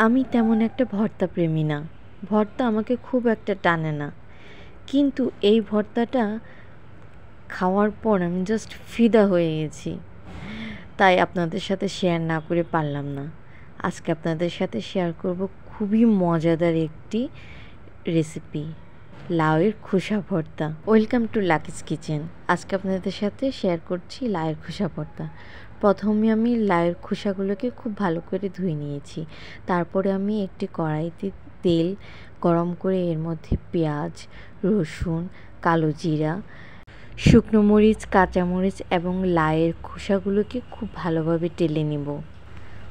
আমি তেমন একটা ভর্তা প্রেমী না। ভর্তা আমাকে খুব একটা টানে না। কিন্তু এই ভর্তাটা খাওয়ার পর আমি জাস্ট ফিদা হয়ে গেছি। তাই আপনাদের সাথে শেয়ার না করে পারলাম না। আজকে আপনাদের সাথে শেয়ার করব খুবই মজাদার একটি রেসিপি, লাউয়ের খোসা ভর্তা। Welcome to Lucky's kitchen. আজকে আপনাদের সাথে শেয়ার করছি লাউয়ের খোসা ভর্তা। প্রথমে আমি লাউয়ের খোসাগুলোকে খুব ভালো করে ধুয়ে নিয়েছি। তারপরে আমি একটি কড়াইতে তেল গরম করে এর মধ্যে পেঁয়াজ, রসুন, কালো জিরা, শুকনো মরিচ, কাঁচামরিচ এবং লাউয়ের খোসাগুলোকে খুব ভালোভাবে টেলে নেব।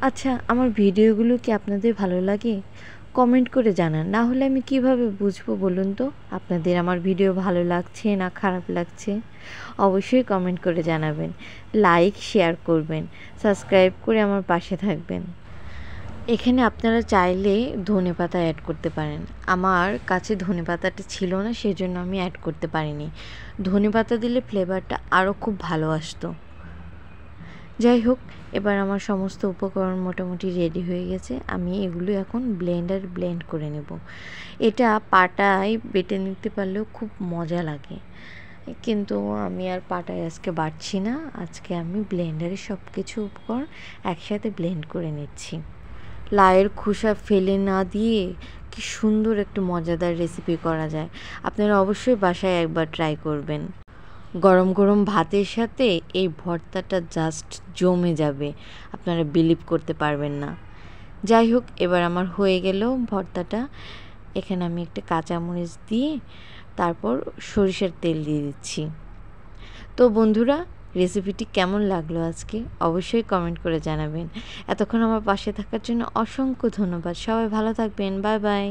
আচ্ছা, আমার ভিডিওগুলো কি আপনাদের ভালো লাগে? কমেন্ট করে জানান, না হলে আমি কিভাবে বুঝবো বলুন তো আপনাদের আমার ভিডিও ভালো লাগছে না খারাপ লাগছে? অবশ্যই কমেন্ট করে জানাবেন, লাইক শেয়ার করবেন, সাবস্ক্রাইব করে আমার পাশে থাকবেন। এখানে আপনারা চাইলে ধনেপাতা অ্যাড করতে পারেন। আমার কাছে ধনেপাতাটা ছিল না, সেজন্য আমি অ্যাড করতে পারিনি। ধনেপাতা দিলে ফ্লেভারটা আরও খুব ভালো আসতো। যাই হোক, এবার আমার সমস্ত উপকরণ মোটামুটি রেডি হয়ে গেছে। আমি এগুলো এখন ব্লেন্ড করে নেব। এটা পাটায় বেটে নিতে পারলেও খুব মজা লাগে, কিন্তু আমি আর পাটায় আজকে বাটছি না। আজকে আমি ব্লেন্ডারে সব কিছু উপকরণ একসাথে ব্লেন্ড করে নিচ্ছি। লাউয়ের খোসা ফেলে না দিয়ে কি সুন্দর একটা মজাদার রেসিপি করা যায়। আপনারা অবশ্যই বাসায় একবার ট্রাই করবেন। গরম গরম ভাতের সাথে এই ভর্তাটা জাস্ট জমে যাবে, আপনারা বিলিভ করতে পারবেন না। যাই হোক, এবার আমার হয়ে গেল ভর্তাটা। এখানে আমি একটা কাঁচামরিচ দিয়ে তারপর সরিষার তেল দিয়ে দিচ্ছি। তো বন্ধুরা, রেসিপিটি কেমন লাগলো আজকে অবশ্যই কমেন্ট করে জানাবেন। এতক্ষণ আমার পাশে থাকার জন্য অসংখ্য ধন্যবাদ। সবাই ভালো থাকবেন। Bye bye.